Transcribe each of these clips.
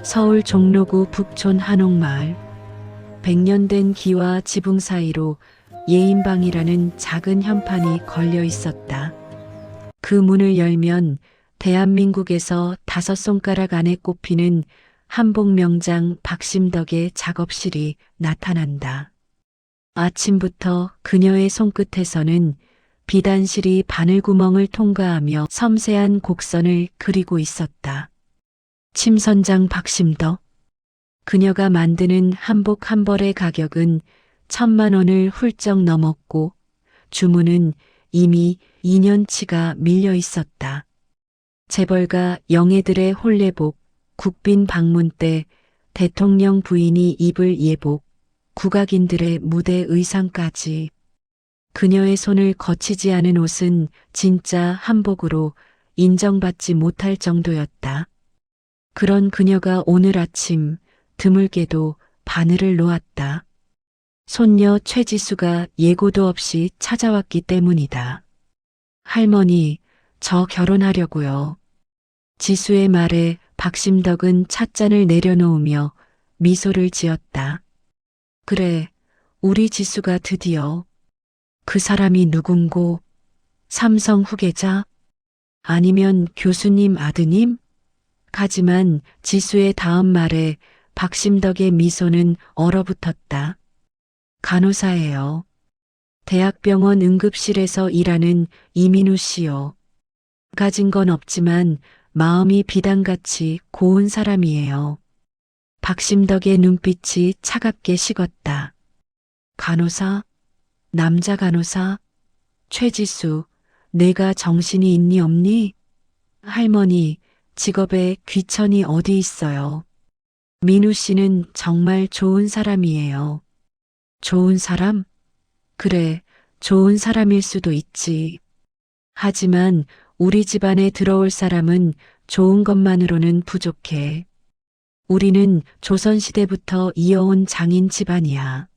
서울 종로구 북촌 한옥마을. 100년 된 기와 지붕 사이로 예인방이라는 작은 현판이 걸려 있었다. 그 문을 열면 대한민국에서 5손가락 안에 꼽히는 한복 명장 박심덕의 작업실이 나타난다. 아침부터 그녀의 손끝에서는 비단실이 바늘구멍을 통과하며 섬세한 곡선을 그리고 있었다. 침선장 박심덕. 그녀가 만드는 한복 한 벌의 가격은 1,000만 원을 훌쩍 넘었고 주문은 이미 2년치가 밀려 있었다. 재벌가 영예들의 혼례복, 국빈 방문 때 대통령 부인이 입을 예복, 국악인들의 무대 의상까지. 그녀의 손을 거치지 않은 옷은 진짜 한복으로 인정받지 못할 정도였다. 그런 그녀가 오늘 아침 드물게도 바늘을 놓았다. 손녀 최지수가 예고도 없이 찾아왔기 때문이다. 할머니, 저 결혼하려고요. 지수의 말에 박심덕은 찻잔을 내려놓으며 미소를 지었다. 그래, 우리 지수가 드디어. 그 사람이 누군고? 삼성 후계자? 아니면 교수님 아드님? 하지만 지수의 다음 말에 박심덕의 미소는 얼어붙었다. 간호사예요. 대학병원 응급실에서 일하는 이민우 씨요. 가진 건 없지만 마음이 비단같이 고운 사람이에요. 박심덕의 눈빛이 차갑게 식었다. 간호사? 남자 간호사? 최지수, 내가 정신이 있니 없니? 할머니, 직업에 귀천이 어디 있어요. 민우 씨는 정말 좋은 사람이에요. 좋은 사람? 그래, 좋은 사람일 수도 있지. 하지만 우리 집안에 들어올 사람은 좋은 것만으로는 부족해. 우리는 조선시대부터 이어온 장인 집안이야.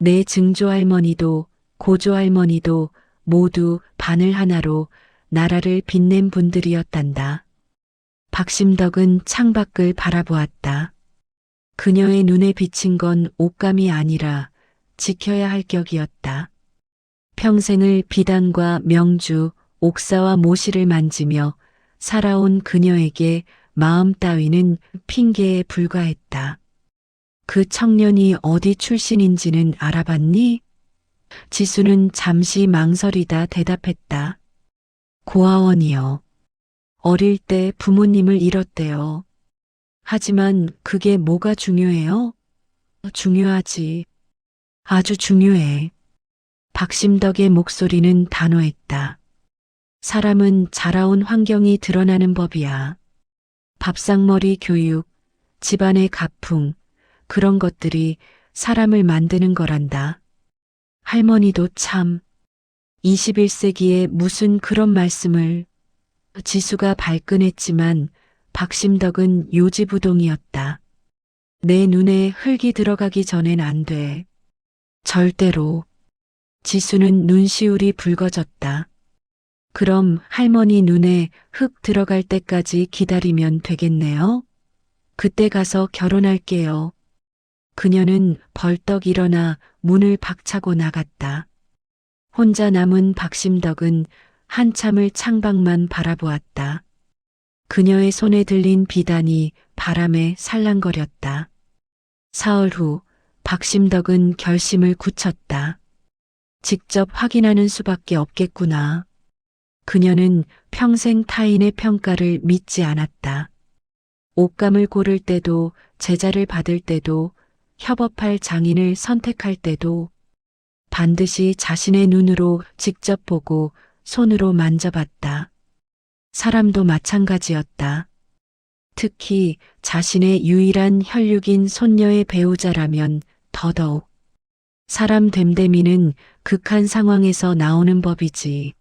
내 증조할머니도 고조할머니도 모두 바늘 하나로 나라를 빛낸 분들이었단다. 박심덕은 창밖을 바라보았다. 그녀의 눈에 비친 건 옷감이 아니라 지켜야 할 격이었다. 평생을 비단과 명주, 옥사와 모시를 만지며 살아온 그녀에게 마음 따위는 핑계에 불과했다. 그 청년이 어디 출신인지는 알아봤니? 지수는 잠시 망설이다 대답했다. 고아원이요. 어릴 때 부모님을 잃었대요. 하지만 그게 뭐가 중요해요? 중요하지. 아주 중요해. 박심덕의 목소리는 단호했다. 사람은 자라온 환경이 드러나는 법이야. 밥상머리 교육, 집안의 가풍, 그런 것들이 사람을 만드는 거란다. 할머니도 참, 21세기에 무슨 그런 말씀을. 지수가 발끈했지만 박심덕은 요지부동이었다. 내 눈에 흙이 들어가기 전엔 안 돼. 절대로. 지수는 눈시울이 붉어졌다. 그럼 할머니 눈에 흙 들어갈 때까지 기다리면 되겠네요. 그때 가서 결혼할게요. 그녀는 벌떡 일어나 문을 박차고 나갔다. 혼자 남은 박심덕은 한참을 창밖만 바라보았다. 그녀의 손에 들린 비단이 바람에 살랑거렸다. 사흘 후 박심덕은 결심을 굳혔다. 직접 확인하는 수밖에 없겠구나. 그녀는 평생 타인의 평가를 믿지 않았다. 옷감을 고를 때도, 제자를 받을 때도, 협업할 장인을 선택할 때도 반드시 자신의 눈으로 직접 보고 손으로 만져봤다. 사람도 마찬가지였다. 특히 자신의 유일한 혈육인 손녀의 배우자라면 더더욱. 사람 됨됨이는 극한 상황에서 나오는 법이지.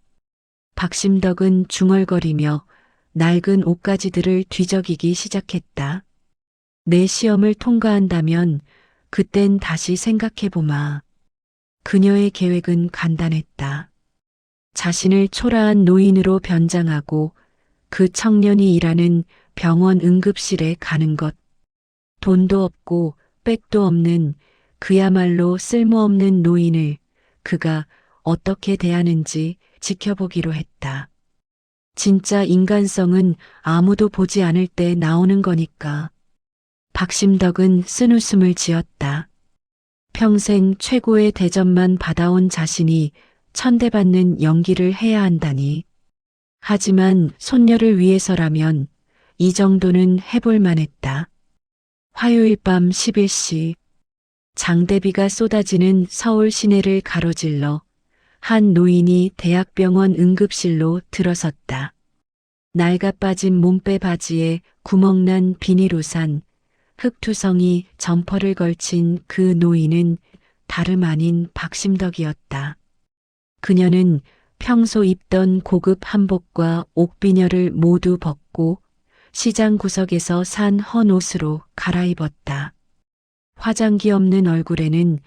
박심덕은 중얼거리며 낡은 옷가지들을 뒤적이기 시작했다. 내 시험을 통과한다면 그땐 다시 생각해보마. 그녀의 계획은 간단했다. 자신을 초라한 노인으로 변장하고 그 청년이 일하는 병원 응급실에 가는 것. 돈도 없고 백도 없는 그야말로 쓸모없는 노인을 그가 어떻게 대하는지 지켜보기로 했다. 진짜 인간성은 아무도 보지 않을 때 나오는 거니까. 박심덕은 쓴웃음을 지었다. 평생 최고의 대접만 받아온 자신이 천대받는 연기를 해야 한다니. 하지만 손녀를 위해서라면 이 정도는 해볼 만했다. 화요일 밤 11시 장대비가 쏟아지는 서울 시내를 가로질러 한 노인이 대학병원 응급실로 들어섰다. 낡아 빠진 몸빼 바지에 구멍난 비닐우산, 흙투성이 점퍼를 걸친 그 노인은 다름 아닌 박심덕이었다. 그녀는 평소 입던 고급 한복과 옥비녀를 모두 벗고 시장 구석에서 산 헌옷으로 갈아입었다. 화장기 없는 얼굴에는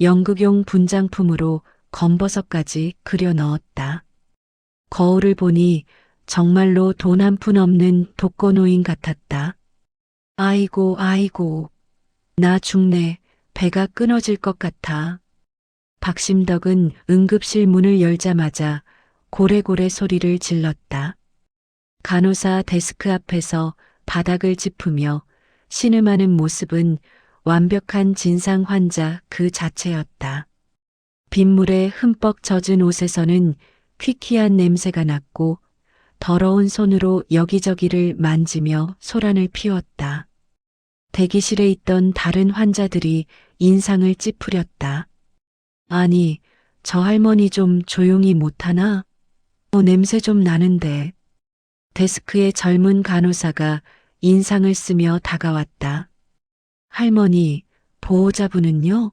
연극용 분장품으로 검버섯까지 그려 넣었다. 거울을 보니 정말로 돈 한 푼 없는 독거노인 같았다. 아이고 아이고 나 죽네. 배가 끊어질 것 같아. 박심덕은 응급실 문을 열자마자 고래고래 소리를 질렀다. 간호사 데스크 앞에서 바닥을 짚으며 신음하는 모습은 완벽한 진상 환자 그 자체였다. 빗물에 흠뻑 젖은 옷에서는 퀴퀴한 냄새가 났고 더러운 손으로 여기저기를 만지며 소란을 피웠다. 대기실에 있던 다른 환자들이 인상을 찌푸렸다. 아니, 저 할머니 좀 조용히 못하나? 냄새 좀 나는데. 데스크의 젊은 간호사가 인상을 쓰며 다가왔다. 할머니, 보호자분은요?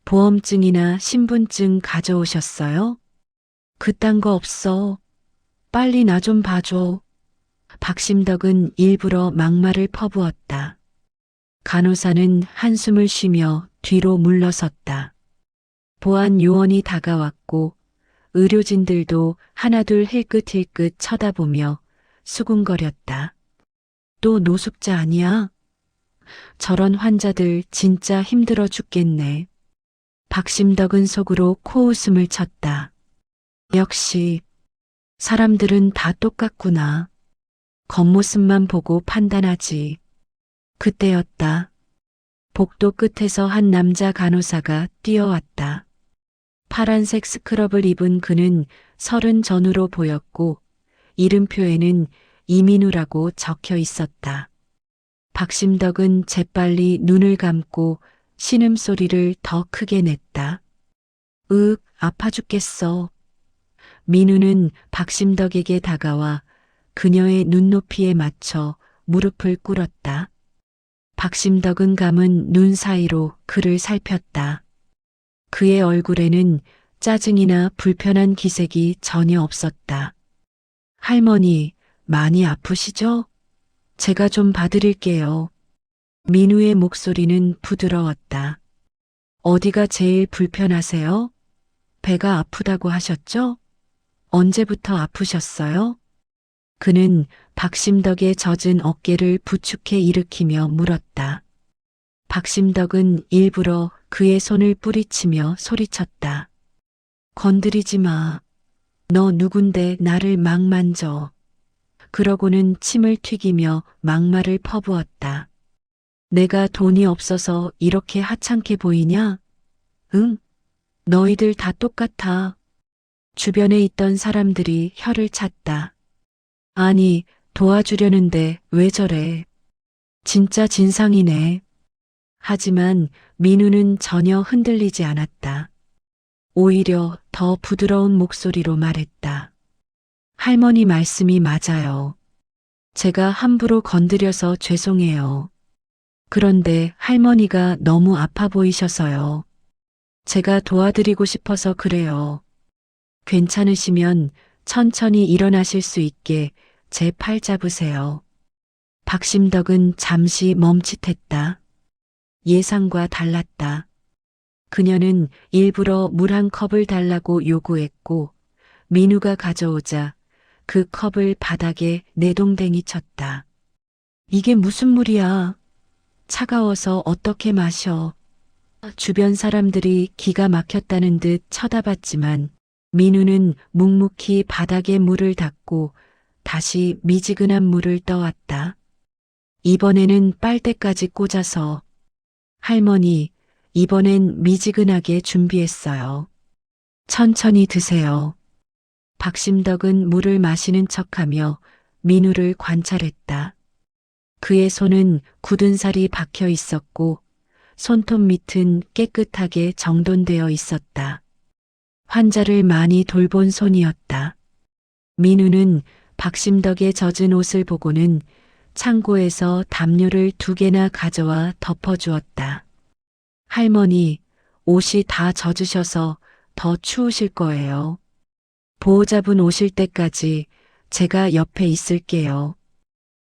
보험증이나 신분증 가져오셨어요? 그딴 거 없어. 빨리 나 좀 봐줘. 박심덕은 일부러 막말을 퍼부었다. 간호사는 한숨을 쉬며 뒤로 물러섰다. 보안 요원이 다가왔고 의료진들도 하나둘 힐끗힐끗 쳐다보며 수군거렸다. 또 노숙자 아니야? 저런 환자들 진짜 힘들어 죽겠네. 박심덕은 속으로 코웃음을 쳤다. 역시 사람들은 다 똑같구나. 겉모습만 보고 판단하지. 그때였다. 복도 끝에서 한 남자 간호사가 뛰어왔다. 파란색 스크럽을 입은 그는 30 전후로 보였고 이름표에는 이민우라고 적혀 있었다. 박심덕은 재빨리 눈을 감고 신음소리를 더 크게 냈다. 아파 죽겠어. 민우는 박심덕에게 다가와 그녀의 눈높이에 맞춰 무릎을 꿇었다. 박심덕은 감은 눈 사이로 그를 살폈다. 그의 얼굴에는 짜증이나 불편한 기색이 전혀 없었다. 할머니, 많이 아프시죠? 제가 좀 봐드릴게요. 민우의 목소리는 부드러웠다. 어디가 제일 불편하세요? 배가 아프다고 하셨죠? 언제부터 아프셨어요? 그는 박심덕의 젖은 어깨를 부축해 일으키며 물었다. 박심덕은 일부러 그의 손을 뿌리치며 소리쳤다. 건드리지 마. 너 누군데 나를 막 만져. 그러고는 침을 튀기며 막말을 퍼부었다. 내가 돈이 없어서 이렇게 하찮게 보이냐? 응? 너희들 다 똑같아. 주변에 있던 사람들이 혀를 찼다. 아니, 도와주려는데 왜 저래? 진짜 진상이네. 하지만 민우는 전혀 흔들리지 않았다. 오히려 더 부드러운 목소리로 말했다. 할머니 말씀이 맞아요. 제가 함부로 건드려서 죄송해요. 그런데 할머니가 너무 아파 보이셔서요. 제가 도와드리고 싶어서 그래요. 괜찮으시면 천천히 일어나실 수 있게 제 팔 잡으세요. 박심덕은 잠시 멈칫했다. 예상과 달랐다. 그녀는 일부러 물 한 컵을 달라고 요구했고 민우가 가져오자 그 컵을 바닥에 내동댕이 쳤다. 이게 무슨 물이야? 차가워서 어떻게 마셔. 주변 사람들이 기가 막혔다는 듯 쳐다봤지만 민우는 묵묵히 바닥에 물을 닦고 다시 미지근한 물을 떠왔다. 이번에는 빨대까지 꽂아서 할머니, 이번엔 미지근하게 준비했어요. 천천히 드세요. 박심덕은 물을 마시는 척하며 민우를 관찰했다. 그의 손은 굳은 살이 박혀 있었고 손톱 밑은 깨끗하게 정돈되어 있었다. 환자를 많이 돌본 손이었다. 민우는 박심덕의 젖은 옷을 보고는 창고에서 담요를 2개나 가져와 덮어주었다. 할머니, 옷이 다 젖으셔서 더 추우실 거예요. 보호자분 오실 때까지 제가 옆에 있을게요.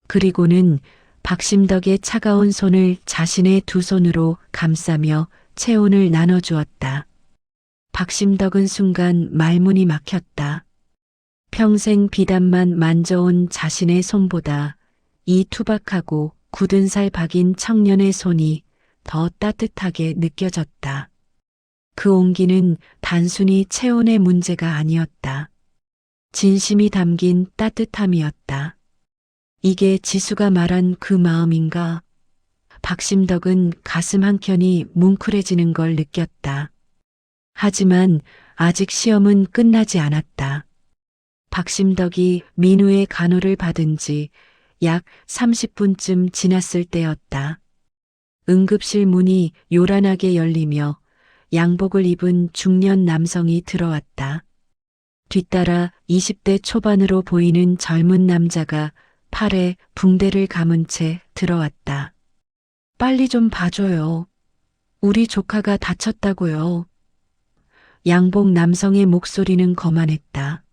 그리고는 박심덕의 차가운 손을 자신의 2 손으로 감싸며 체온을 나눠주었다. 박심덕은 순간 말문이 막혔다. 평생 비단만 만져온 자신의 손보다 이 투박하고 굳은 살 박인 청년의 손이 더 따뜻하게 느껴졌다. 그 온기는 단순히 체온의 문제가 아니었다. 진심이 담긴 따뜻함이었다. 이게 지수가 말한 그 마음인가? 박심덕은 가슴 한켠이 뭉클해지는 걸 느꼈다. 하지만 아직 시험은 끝나지 않았다. 박심덕이 민우의 간호를 받은 지 약 30분쯤 지났을 때였다. 응급실 문이 요란하게 열리며 양복을 입은 중년 남성이 들어왔다. 뒤따라 20대 초반으로 보이는 젊은 남자가 팔에 붕대를 감은 채 들어왔다. 빨리 좀 봐줘요. 우리 조카가 다쳤다고요. 양복 남성의 목소리는 거만했다.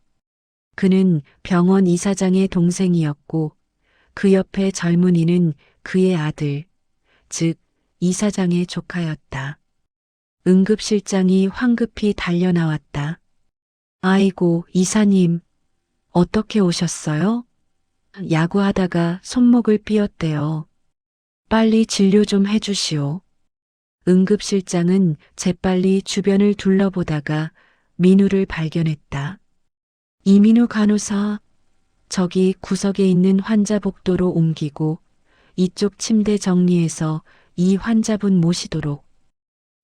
그는 병원 이사장의 동생이었고 그 옆에 젊은이는 그의 아들, 즉 이사장의 조카였다. 응급실장이 황급히 달려나왔다. 아이고, 이사님, 어떻게 오셨어요? 야구하다가 손목을 삐었대요. 빨리 진료 좀 해주시오. 응급실장은 재빨리 주변을 둘러보다가 민우를 발견했다. 이민우 간호사, 저기 구석에 있는 환자 복도로 옮기고 이쪽 침대 정리해서 이 환자분 모시도록.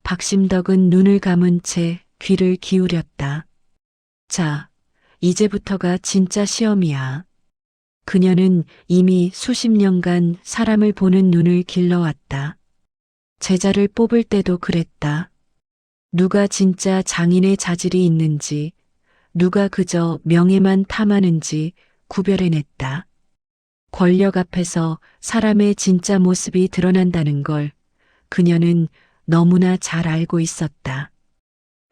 박심덕은 눈을 감은 채 귀를 기울였다. 자, 이제부터가 진짜 시험이야. 그녀는 이미 수십 년간 사람을 보는 눈을 길러왔다. 제자를 뽑을 때도 그랬다. 누가 진짜 장인의 자질이 있는지, 누가 그저 명예만 탐하는지 구별해냈다. 권력 앞에서 사람의 진짜 모습이 드러난다는 걸 그녀는 너무나 잘 알고 있었다.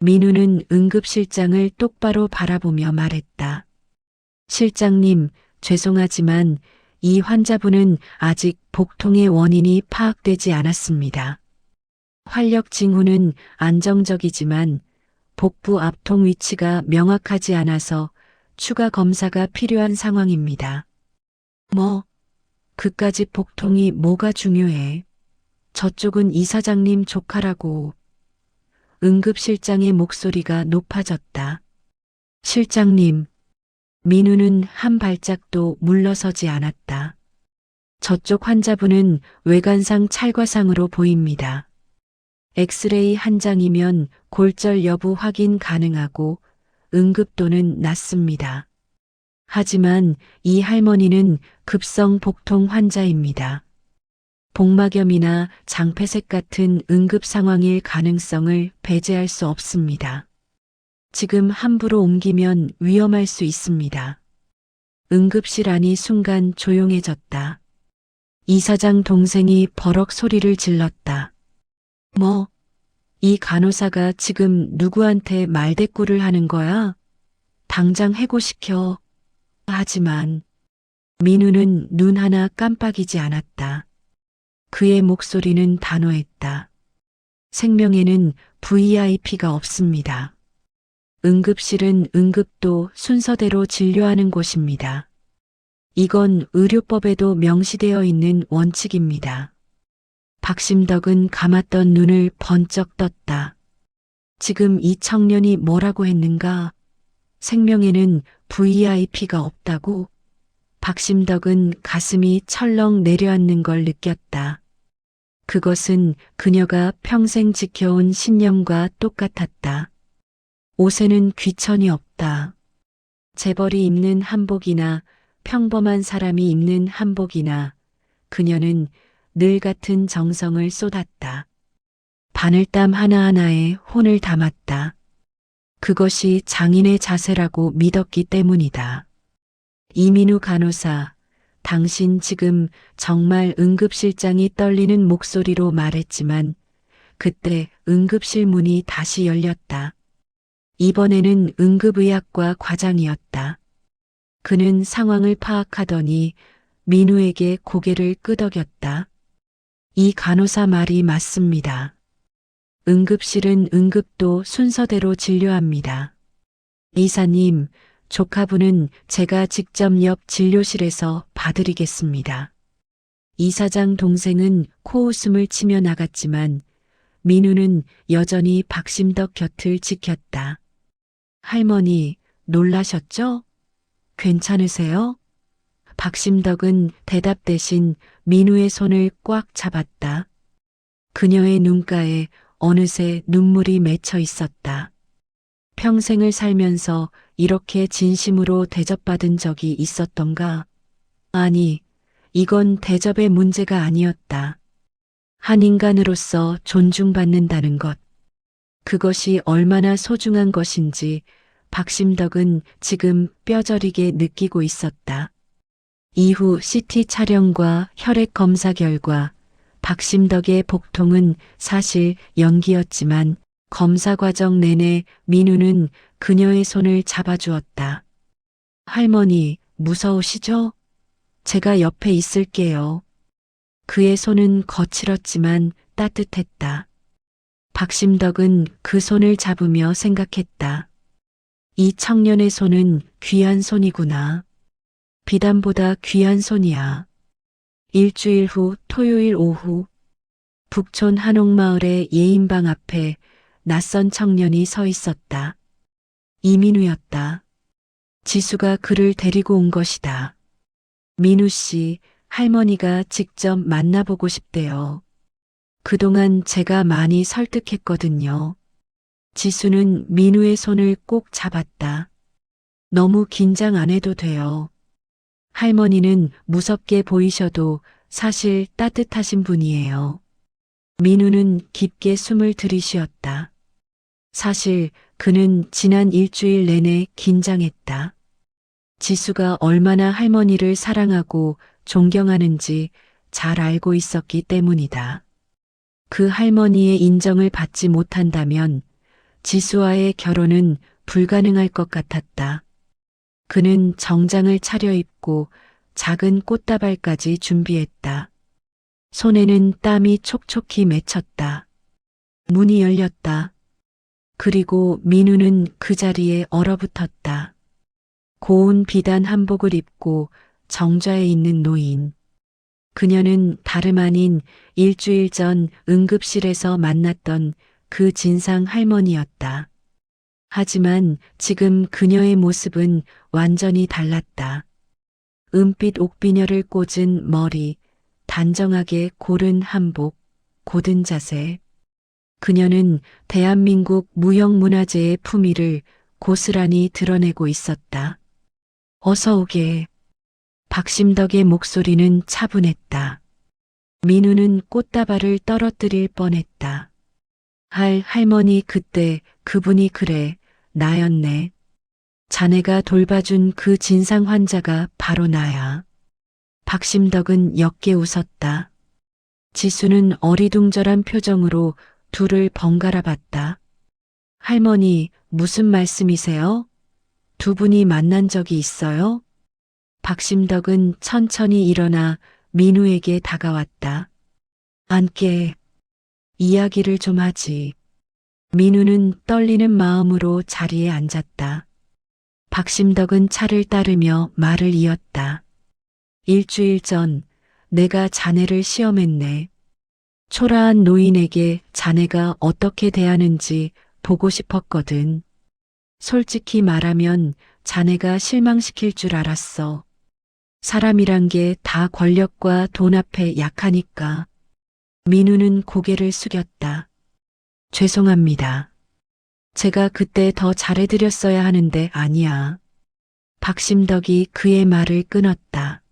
민우는 응급실장을 똑바로 바라보며 말했다. 실장님, 죄송하지만 이 환자분은 아직 복통의 원인이 파악되지 않았습니다. 활력 징후는 안정적이지만 복부 압통 위치가 명확하지 않아서 추가 검사가 필요한 상황입니다. 뭐, 그까짓 복통이 뭐가 중요해. 저쪽은 이사장님 조카라고. 응급실장의 목소리가 높아졌다. 실장님, 민우는 한 발짝도 물러서지 않았다. 저쪽 환자분은 외관상 찰과상으로 보입니다. 엑스레이 한 장이면 골절 여부 확인 가능하고 응급도는 낮습니다. 하지만 이 할머니는 급성 복통 환자입니다. 복막염이나 장폐색 같은 응급 상황일 가능성을 배제할 수 없습니다. 지금 함부로 옮기면 위험할 수 있습니다. 응급실 안이 순간 조용해졌다. 이사장 동생이 버럭 소리를 질렀다. 뭐, 이 간호사가 지금 누구한테 말대꾸를 하는 거야? 당장 해고시켜. 하지만 민우는 눈 하나 깜빡이지 않았다. 그의 목소리는 단호했다. 생명에는 VIP가 없습니다. 응급실은 응급도 순서대로 진료하는 곳입니다. 이건 의료법에도 명시되어 있는 원칙입니다. 박심덕은 감았던 눈을 번쩍 떴다. 지금 이 청년이 뭐라고 했는가? 생명에는 VIP가 없다고? 박심덕은 가슴이 철렁 내려앉는 걸 느꼈다. 그것은 그녀가 평생 지켜온 신념과 똑같았다. 옷에는 귀천이 없다. 재벌이 입는 한복이나 평범한 사람이 입는 한복이나 그녀는 늘 같은 정성을 쏟았다. 바늘땀 하나하나에 혼을 담았다. 그것이 장인의 자세라고 믿었기 때문이다. 이민우 간호사, 당신 지금 정말 응급실장이 떨리는 목소리로 말했지만 그때 응급실 문이 다시 열렸다. 이번에는 응급의학과 과장이었다. 그는 상황을 파악하더니 민우에게 고개를 끄덕였다. 이 간호사 말이 맞습니다. 응급실은 응급도 순서대로 진료합니다. 이사님, 조카분은 제가 직접 옆 진료실에서 봐드리겠습니다. 이사장 동생은 코웃음을 치며 나갔지만 민우는 여전히 박심덕 곁을 지켰다. 할머니, 놀라셨죠? 괜찮으세요? 박심덕은 대답 대신 민우의 손을 꽉 잡았다. 그녀의 눈가에 어느새 눈물이 맺혀 있었다. 평생을 살면서 이렇게 진심으로 대접받은 적이 있었던가? 아니, 이건 대접의 문제가 아니었다. 한 인간으로서 존중받는다는 것. 그것이 얼마나 소중한 것인지 박심덕은 지금 뼈저리게 느끼고 있었다. 이후 CT 촬영과 혈액 검사 결과 박심덕의 복통은 사실 연기였지만 검사 과정 내내 민우는 그녀의 손을 잡아주었다. 할머니, 무서우시죠? 제가 옆에 있을게요. 그의 손은 거칠었지만 따뜻했다. 박심덕은 그 손을 잡으며 생각했다. 이 청년의 손은 귀한 손이구나. 비단보다 귀한 손이야. 일주일 후 토요일 오후 북촌 한옥마을의 예인방 앞에 낯선 청년이 서 있었다. 이민우였다. 지수가 그를 데리고 온 것이다. 민우 씨, 할머니가 직접 만나보고 싶대요. 그동안 제가 많이 설득했거든요. 지수는 민우의 손을 꼭 잡았다. 너무 긴장 안 해도 돼요. 할머니는 무섭게 보이셔도 사실 따뜻하신 분이에요. 민우는 깊게 숨을 들이쉬었다. 사실 그는 지난 일주일 내내 긴장했다. 지수가 얼마나 할머니를 사랑하고 존경하는지 잘 알고 있었기 때문이다. 그 할머니의 인정을 받지 못한다면 지수와의 결혼은 불가능할 것 같았다. 그는 정장을 차려입고 작은 꽃다발까지 준비했다. 손에는 땀이 촉촉히 맺혔다. 문이 열렸다. 그리고 민우는 그 자리에 얼어붙었다. 고운 비단 한복을 입고 정좌에 있는 노인. 그녀는 다름 아닌 일주일 전 응급실에서 만났던 그 진상 할머니였다. 하지만 지금 그녀의 모습은 완전히 달랐다. 은빛 옥비녀를 꽂은 머리, 단정하게 고른 한복, 고든 자세. 그녀는 대한민국 무형문화재의 품위를 고스란히 드러내고 있었다. 어서 오게. 박심덕의 목소리는 차분했다. 민우는 꽃다발을 떨어뜨릴 뻔했다. 할머니 그때 그분이 그래, 나였네. 자네가 돌봐준 그 진상 환자가 바로 나야. 박심덕은 옅게 웃었다. 지수는 어리둥절한 표정으로 둘을 번갈아 봤다. 할머니, 무슨 말씀이세요? 두 분이 만난 적이 있어요? 박심덕은 천천히 일어나 민우에게 다가왔다. 앉게. 이야기를 좀 하지. 민우는 떨리는 마음으로 자리에 앉았다. 박심덕은 차를 따르며 말을 이었다. 일주일 전 내가 자네를 시험했네. 초라한 노인에게 자네가 어떻게 대하는지 보고 싶었거든. 솔직히 말하면 자네가 실망시킬 줄 알았어. 사람이란 게 다 권력과 돈 앞에 약하니까. 민우는 고개를 숙였다. 죄송합니다. 제가 그때 더 잘해드렸어야 하는데 아니야. 박심덕이 그의 말을 끊었다.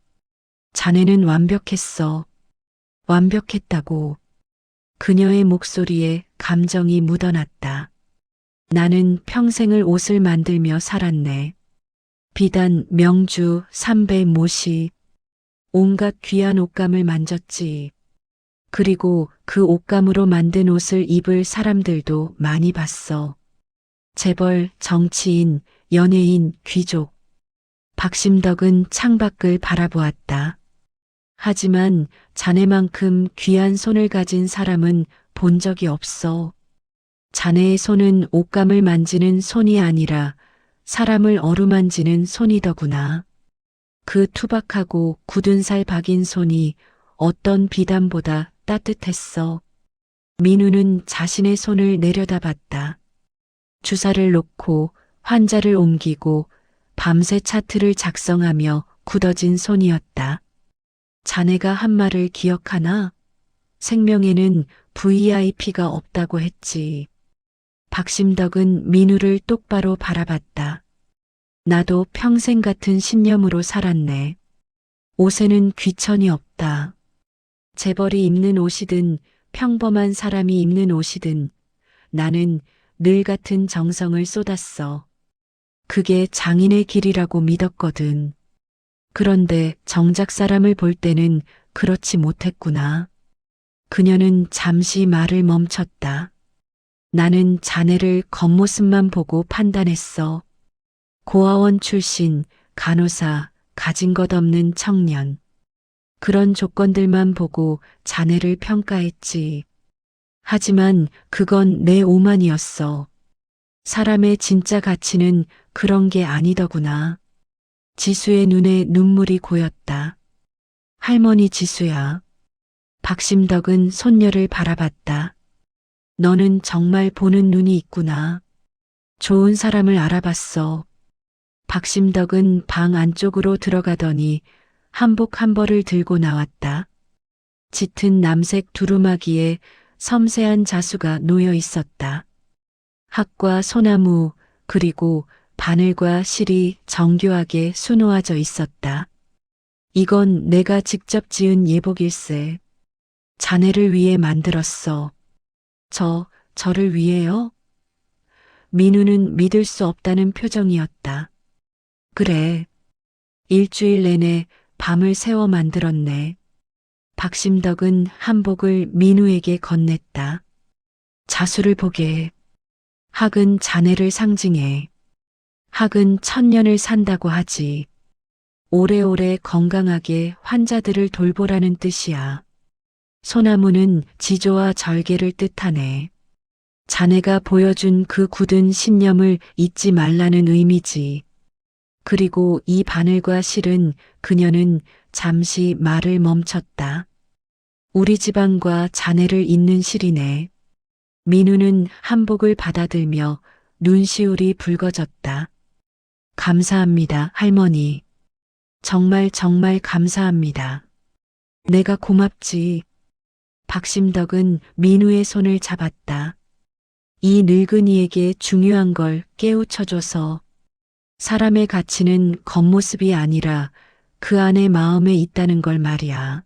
자네는 완벽했어. 완벽했다고. 그녀의 목소리에 감정이 묻어났다. 나는 평생을 옷을 만들며 살았네. 비단, 명주, 삼배, 모시, 온갖 귀한 옷감을 만졌지. 그리고 그 옷감으로 만든 옷을 입을 사람들도 많이 봤어. 재벌, 정치인, 연예인, 귀족. 박심덕은 창밖을 바라보았다. 하지만 자네만큼 귀한 손을 가진 사람은 본 적이 없어. 자네의 손은 옷감을 만지는 손이 아니라 사람을 어루만지는 손이더구나. 그 투박하고 굳은 살 박인 손이 어떤 비단보다 따뜻했어. 민우는 자신의 손을 내려다봤다. 주사를 놓고 환자를 옮기고 밤새 차트를 작성하며 굳어진 손이었다. 자네가 한 말을 기억하나? 생명에는 VIP가 없다고 했지. 박심덕은 민우를 똑바로 바라봤다. 나도 평생 같은 신념으로 살았네. 옷에는 귀천이 없다. 재벌이 입는 옷이든 평범한 사람이 입는 옷이든 나는 늘 같은 정성을 쏟았어. 그게 장인의 길이라고 믿었거든. 그런데 정작 사람을 볼 때는 그렇지 못했구나. 그녀는 잠시 말을 멈췄다. 나는 자네를 겉모습만 보고 판단했어. 고아원 출신, 간호사, 가진 것 없는 청년. 그런 조건들만 보고 자네를 평가했지. 하지만 그건 내 오만이었어. 사람의 진짜 가치는 그런 게 아니더구나. 지수의 눈에 눈물이 고였다. 할머니 지수야. 박심덕은 손녀를 바라봤다. 너는 정말 보는 눈이 있구나. 좋은 사람을 알아봤어. 박심덕은 방 안쪽으로 들어가더니 한복 한 벌을 들고 나왔다. 짙은 남색 두루마기에 섬세한 자수가 놓여 있었다. 학과 소나무 그리고 바늘과 실이 정교하게 수놓아져 있었다. 이건 내가 직접 지은 예복일세. 자네를 위해 만들었어. 저를 위해요? 민우는 믿을 수 없다는 표정이었다. 그래. 일주일 내내 밤을 새워 만들었네. 박심덕은 한복을 민우에게 건넸다. 자수를 보게. 학은 자네를 상징해. 학은 천년을 산다고 하지. 오래오래 건강하게 환자들을 돌보라는 뜻이야. 소나무는 지조와 절개를 뜻하네. 자네가 보여준 그 굳은 신념을 잊지 말라는 의미지. 그리고 이 바늘과 실은 그녀는 잠시 말을 멈췄다. 우리 집안과 자네를 잇는 실이네. 민우는 한복을 받아들며 눈시울이 붉어졌다. 감사합니다, 할머니. 정말 정말 감사합니다. 내가 고맙지. 박심덕은 민우의 손을 잡았다. 이 늙은이에게 중요한 걸 깨우쳐줘서 사람의 가치는 겉모습이 아니라 그 안의 마음에 있다는 걸 말이야.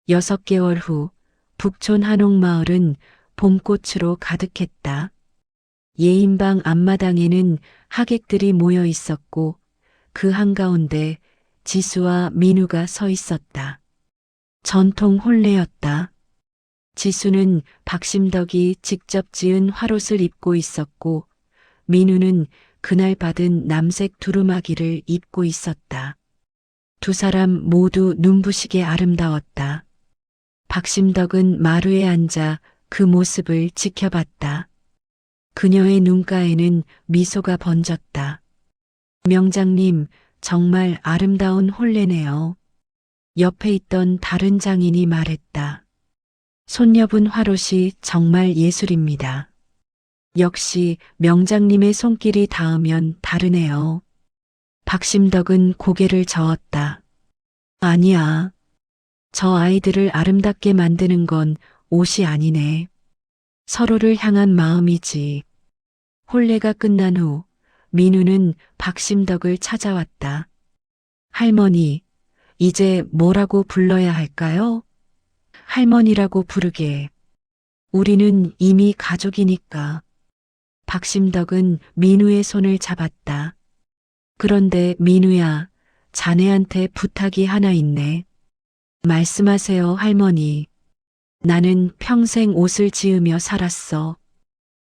6개월 후 북촌 한옥마을은 봄꽃으로 가득했다. 예인방 앞마당에는 하객들이 모여 있었고 그 한가운데 지수와 민우가 서 있었다. 전통 혼례였다. 지수는 박심덕이 직접 지은 화롯을 입고 있었고 민우는 그날 받은 남색 두루마기를 입고 있었다. 두 사람 모두 눈부시게 아름다웠다. 박심덕은 마루에 앉아 그 모습을 지켜봤다. 그녀의 눈가에는 미소가 번졌다. 명장님, 정말 아름다운 혼례네요. 옆에 있던 다른 장인이 말했다. 손녀분 화롯이 정말 예술입니다. 역시 명장님의 손길이 닿으면 다르네요. 박심덕은 고개를 저었다. 아니야. 저 아이들을 아름답게 만드는 건 옷이 아니네. 서로를 향한 마음이지. 혼례가 끝난 후 민우는 박심덕을 찾아왔다. 할머니, 이제 뭐라고 불러야 할까요? 할머니라고 부르게. 우리는 이미 가족이니까. 박심덕은 민우의 손을 잡았다. 그런데 민우야, 자네한테 부탁이 하나 있네. 말씀하세요, 할머니. 나는 평생 옷을 지으며 살았어.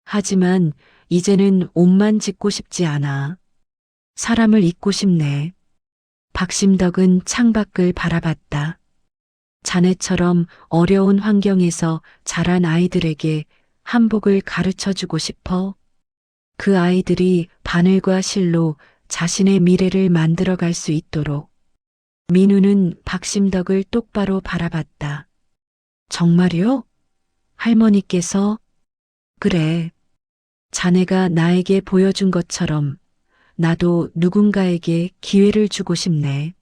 하지만 이제는 옷만 짓고 싶지 않아. 사람을 잊고 싶네. 박심덕은 창밖을 바라봤다. 자네처럼 어려운 환경에서 자란 아이들에게 한복을 가르쳐 주고 싶어. 그 아이들이 바늘과 실로 자신의 미래를 만들어갈 수 있도록. 민우는 박심덕을 똑바로 바라봤다. 정말요? 할머니께서? 그래. 자네가 나에게 보여준 것처럼 나도 누군가에게 기회를 주고 싶네.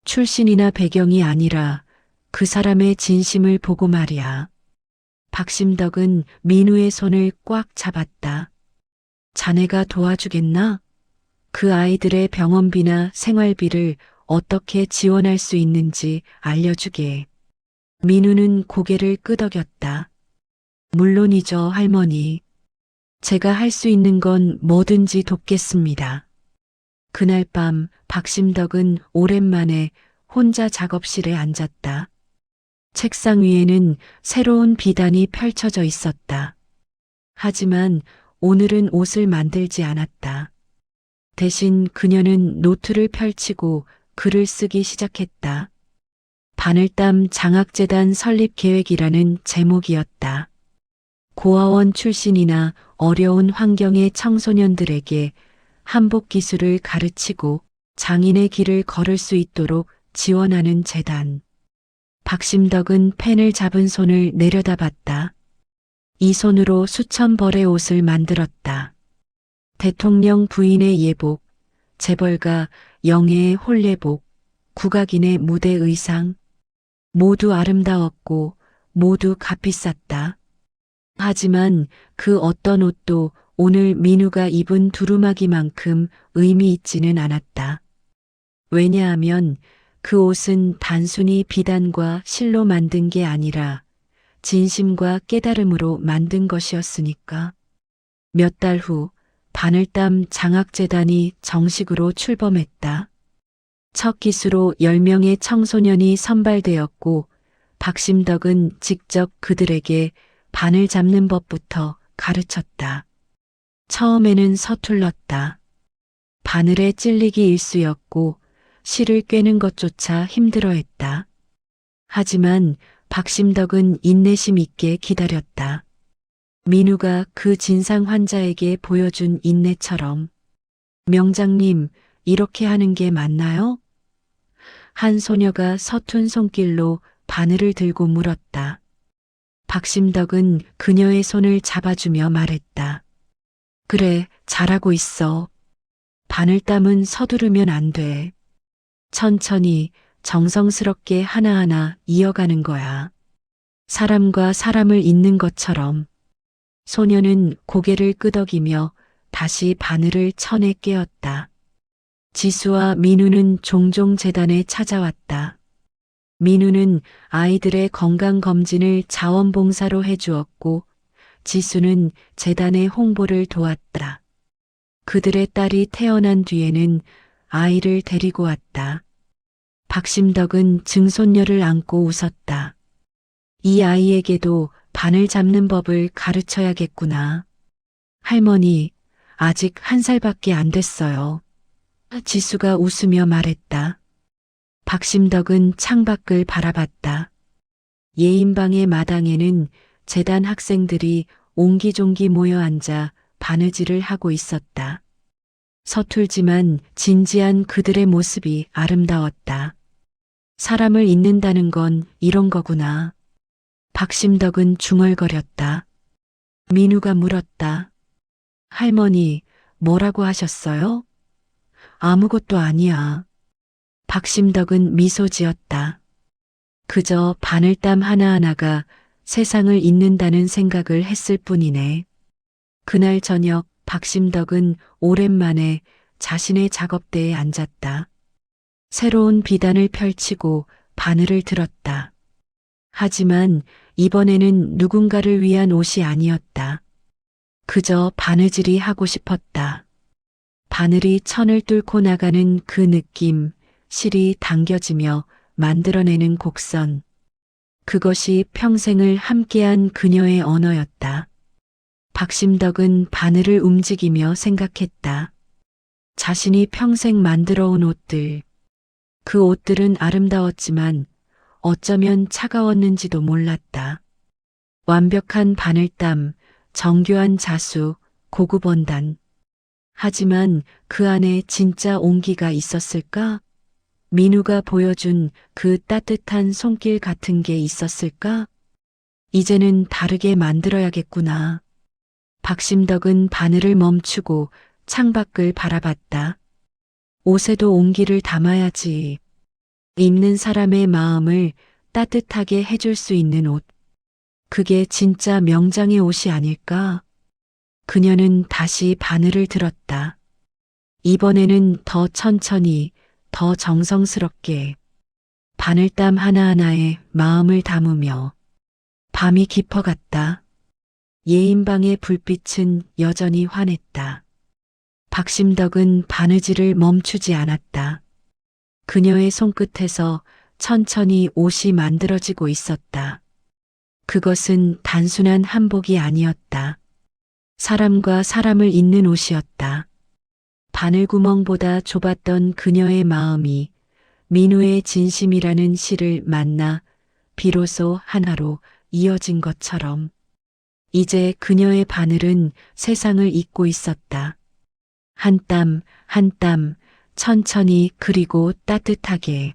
출신이나 배경이 아니라 그 사람의 진심을 보고 말이야. 박심덕은 민우의 손을 꽉 잡았다. 자네가 도와주겠나? 그 아이들의 병원비나 생활비를 어떻게 지원할 수 있는지 알려주게. 민우는 고개를 끄덕였다. 물론이죠, 할머니. 제가 할 수 있는 건 뭐든지 돕겠습니다. 그날 밤 박심덕은 오랜만에 혼자 작업실에 앉았다. 책상 위에는 새로운 비단이 펼쳐져 있었다. 하지만 오늘은 옷을 만들지 않았다. 대신 그녀는 노트를 펼치고 글을 쓰기 시작했다. 바늘땀 장학재단 설립 계획이라는 제목이었다. 고아원 출신이나 어려운 환경의 청소년들에게 한복 기술을 가르치고 장인의 길을 걸을 수 있도록 지원하는 재단. 박심덕은 펜을 잡은 손을 내려다봤다. 이 손으로 수천 벌의 옷을 만들었다. 대통령 부인의 예복, 재벌가 영예의 혼례복, 국악인의 무대 의상, 모두 아름다웠고 모두 값이 쌌다. 하지만 그 어떤 옷도 오늘 민우가 입은 두루마기만큼 의미 있지는 않았다. 왜냐하면 그 옷은 단순히 비단과 실로 만든 게 아니라 진심과 깨달음으로 만든 것이었으니까. 몇 달 후 바늘땀 장학재단이 정식으로 출범했다. 첫 기수로 10명의 청소년이 선발되었고 박심덕은 직접 그들에게 바늘 잡는 법부터 가르쳤다. 처음에는 서툴렀다. 바늘에 찔리기 일쑤였고 실을 꿰는 것조차 힘들어했다. 하지만 박심덕은 인내심 있게 기다렸다. 민우가 그 진상 환자에게 보여준 인내처럼. 명장님, 이렇게 하는 게 맞나요? 한 소녀가 서툰 손길로 바늘을 들고 물었다. 박심덕은 그녀의 손을 잡아주며 말했다. 그래, 잘하고 있어. 바늘땀은 서두르면 안 돼. 천천히 정성스럽게 하나하나 이어가는 거야. 사람과 사람을 잇는 것처럼. 소녀는 고개를 끄덕이며 다시 바늘을 천에 깨었다. 지수와 민우는 종종 재단에 찾아왔다. 민우는 아이들의 건강검진을 자원봉사로 해주었고 지수는 재단의 홍보를 도왔다. 그들의 딸이 태어난 뒤에는 아이를 데리고 왔다. 박심덕은 증손녀를 안고 웃었다. 이 아이에게도 바늘 잡는 법을 가르쳐야겠구나. 할머니, 아직 1살밖에 안 됐어요. 지수가 웃으며 말했다. 박심덕은 창밖을 바라봤다. 예인방의 마당에는 재단 학생들이 옹기종기 모여 앉아 바느질을 하고 있었다. 서툴지만 진지한 그들의 모습이 아름다웠다. 사람을 잊는다는 건 이런 거구나. 박심덕은 중얼거렸다. 민우가 물었다. 할머니, 뭐라고 하셨어요? 아무것도 아니야. 박심덕은 미소 지었다. 그저 바늘땀 하나하나가 세상을 잇는다는 생각을 했을 뿐이네. 그날 저녁 박심덕은 오랜만에 자신의 작업대에 앉았다. 새로운 비단을 펼치고 바늘을 들었다. 하지만 이번에는 누군가를 위한 옷이 아니었다. 그저 바느질이 하고 싶었다. 바늘이 천을 뚫고 나가는 그 느낌, 실이 당겨지며 만들어내는 곡선. 그것이 평생을 함께한 그녀의 언어였다. 박심덕은 바늘을 움직이며 생각했다. 자신이 평생 만들어온 옷들. 그 옷들은 아름다웠지만 어쩌면 차가웠는지도 몰랐다. 완벽한 바늘땀, 정교한 자수, 고급 원단. 하지만 그 안에 진짜 온기가 있었을까? 민우가 보여준 그 따뜻한 손길 같은 게 있었을까? 이제는 다르게 만들어야겠구나. 박심덕은 바늘을 멈추고 창밖을 바라봤다. 옷에도 온기를 담아야지. 입는 사람의 마음을 따뜻하게 해줄 수 있는 옷. 그게 진짜 명장의 옷이 아닐까? 그녀는 다시 바늘을 들었다. 이번에는 더 천천히, 더 정성스럽게 바늘땀 하나하나에 마음을 담으며 밤이 깊어갔다. 예인방의 불빛은 여전히 환했다. 박심덕은 바느질을 멈추지 않았다. 그녀의 손끝에서 천천히 옷이 만들어지고 있었다. 그것은 단순한 한복이 아니었다. 사람과 사람을 잇는 옷이었다. 바늘구멍보다 좁았던 그녀의 마음이 민우의 진심이라는 실을 만나 비로소 하나로 이어진 것처럼 이제 그녀의 바늘은 세상을 잇고 있었다. 한 땀, 한 땀, 천천히 그리고 따뜻하게.